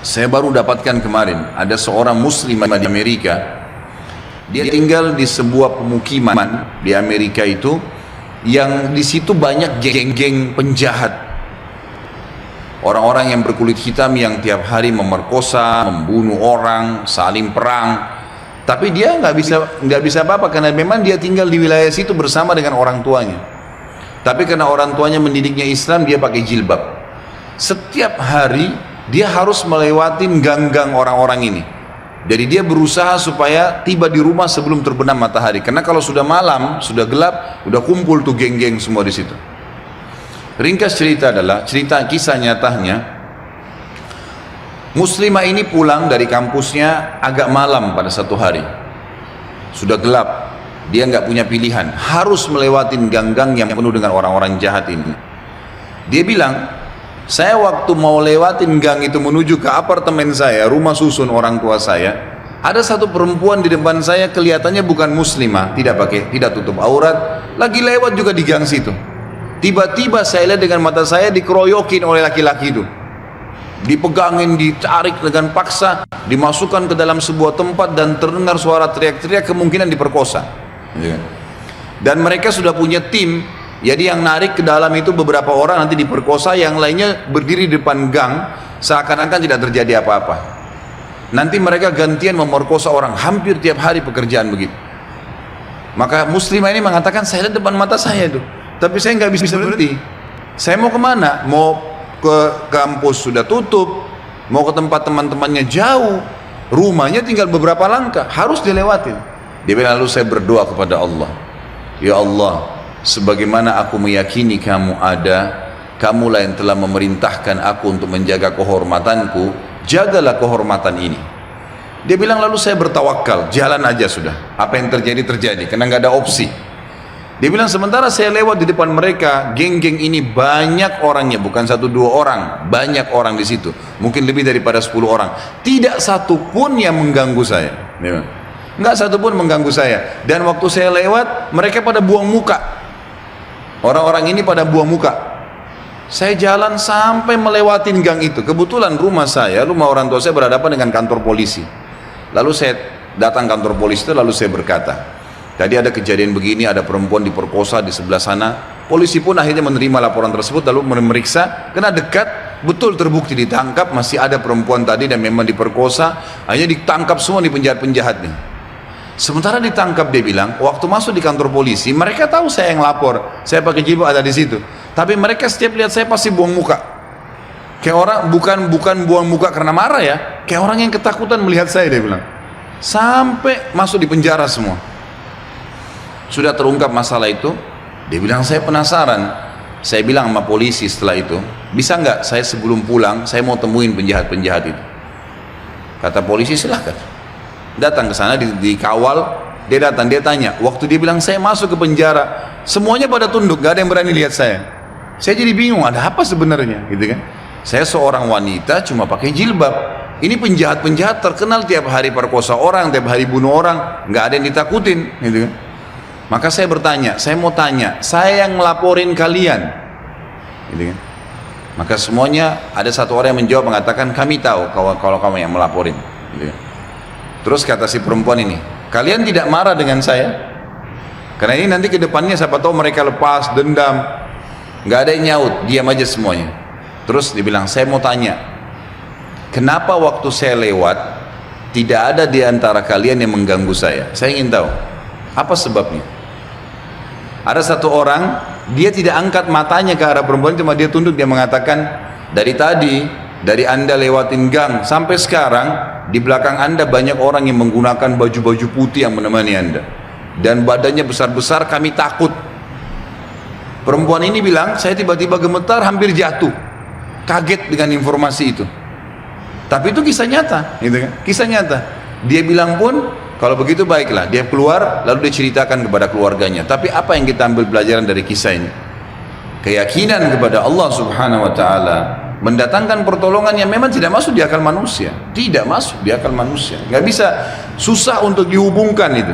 Saya baru dapatkan kemarin, ada seorang muslim di Amerika. Dia tinggal di sebuah pemukiman di Amerika itu, yang di situ banyak geng-geng penjahat. Orang-orang yang berkulit hitam yang tiap hari memerkosa, membunuh orang, saling perang. Tapi dia nggak bisa apa-apa karena memang dia tinggal di wilayah situ bersama dengan orang tuanya. Tapi karena orang tuanya mendidiknya Islam, dia pakai jilbab. Setiap hari dia harus melewati gang-gang orang-orang ini. Jadi dia berusaha supaya tiba di rumah sebelum terbenam matahari. Karena kalau sudah malam, sudah gelap, udah kumpul tuh geng-geng semua di situ. Ringkas cerita adalah cerita kisah nyatanya. Muslimah ini pulang dari kampusnya agak malam pada satu hari. Sudah gelap, dia nggak punya pilihan, harus melewati gang-gang yang penuh dengan orang-orang jahat ini. Dia bilang, saya waktu mau lewatin gang itu menuju ke apartemen saya, rumah susun orang tua saya, ada satu perempuan di depan saya, kelihatannya bukan muslimah, tidak tutup aurat, lagi lewat juga di gang situ. Tiba-tiba saya lihat dengan mata saya dikeroyokin oleh laki-laki itu, dipegangin, ditarik dengan paksa, dimasukkan ke dalam sebuah tempat dan terdengar suara teriak-teriak, kemungkinan diperkosa. Dan mereka sudah punya tim. Jadi yang narik ke dalam itu beberapa orang, nanti diperkosa, yang lainnya berdiri di depan gang seakan-akan tidak terjadi apa-apa. Nanti mereka gantian memerkosa orang, hampir tiap hari pekerjaan begitu. Maka muslimah ini mengatakan, saya lihat depan mata saya itu, tapi saya nggak bisa berhenti. Saya mau kemana? Mau ke kampus sudah tutup, mau ke tempat teman-temannya jauh, rumahnya tinggal beberapa langkah, harus dilewatin. Dia bilang, lalu saya berdoa kepada Allah, ya Allah, sebagaimana aku meyakini kamu ada, kamulah yang telah memerintahkan aku untuk menjaga kehormatanku, jagalah kehormatan ini. Dia bilang, lalu saya bertawakal, jalan aja sudah, apa yang terjadi terjadi, karena nggak ada opsi. Dia bilang, sementara saya lewat di depan mereka, geng-geng ini banyak orangnya, bukan satu dua orang, banyak orang di situ, mungkin lebih daripada 10 orang, tidak satu pun yang mengganggu saya. Nggak satu pun mengganggu saya. Dan waktu saya lewat, mereka pada buang muka. Orang-orang ini pada buang muka. Saya jalan sampai melewatin gang itu. Kebetulan rumah orang tua saya berhadapan dengan kantor polisi. Lalu saya datang kantor polisi itu, lalu saya berkata, tadi ada kejadian begini, ada perempuan diperkosa di sebelah sana. Polisi pun akhirnya menerima laporan tersebut, lalu memeriksa, kena dekat, betul terbukti ditangkap, masih ada perempuan tadi dan memang diperkosa. Akhirnya ditangkap semua di penjahat-penjahat nih. Sementara ditangkap, dia bilang, waktu masuk di kantor polisi, mereka tahu saya yang lapor, saya pakai jilbab ada di situ. Tapi mereka setiap lihat saya pasti buang muka. Kayak orang, bukan buang muka karena marah ya, kayak orang yang ketakutan melihat saya, dia bilang. Sampai masuk di penjara semua. Sudah terungkap masalah itu, dia bilang, saya penasaran. Saya bilang sama polisi setelah itu, bisa nggak saya sebelum pulang, saya mau temuin penjahat-penjahat itu. Kata polisi, silahkan. Datang ke sana, dikawal, dia datang, dia tanya, waktu dia bilang saya masuk ke penjara, semuanya pada tunduk, gak ada yang berani lihat saya. Saya jadi bingung, ada apa sebenarnya, gitu kan? Saya seorang wanita cuma pakai jilbab, ini penjahat-penjahat terkenal tiap hari perkosa orang, tiap hari bunuh orang, nggak ada yang ditakutin, gitu kan? Maka saya bertanya, saya mau tanya, saya yang ngelaporin kalian, gitu kan? Maka semuanya ada satu orang yang menjawab mengatakan, kami tahu kalau kamu yang melaporin, gitu kan? Terus kata si perempuan ini, kalian tidak marah dengan saya? Karena ini nanti ke depannya siapa tahu mereka lepas dendam. Nggak ada yang nyaut, diam aja semuanya. Terus dia bilang, saya mau tanya, kenapa waktu saya lewat tidak ada di antara kalian yang mengganggu saya? Saya ingin tahu, apa sebabnya? Ada satu orang, dia tidak angkat matanya ke arah perempuan, cuma dia tunduk, dia mengatakan, dari Anda lewatin gang sampai sekarang, di belakang Anda banyak orang yang menggunakan baju-baju putih yang menemani Anda, dan badannya besar-besar, kami takut. Perempuan ini bilang, saya tiba-tiba gemetar, hampir jatuh, kaget dengan informasi itu. Tapi itu kisah nyata, gitu kan? Kisah nyata. Dia bilang pun, kalau begitu baiklah, dia keluar, lalu dia ceritakan kepada keluarganya. Tapi apa yang kita ambil pelajaran dari kisah ini? Keyakinan kepada Allah Subhanahu Wa Taala mendatangkan pertolongan yang memang tidak masuk di akal manusia, tidak masuk di akal manusia, nggak bisa, susah untuk dihubungkan itu.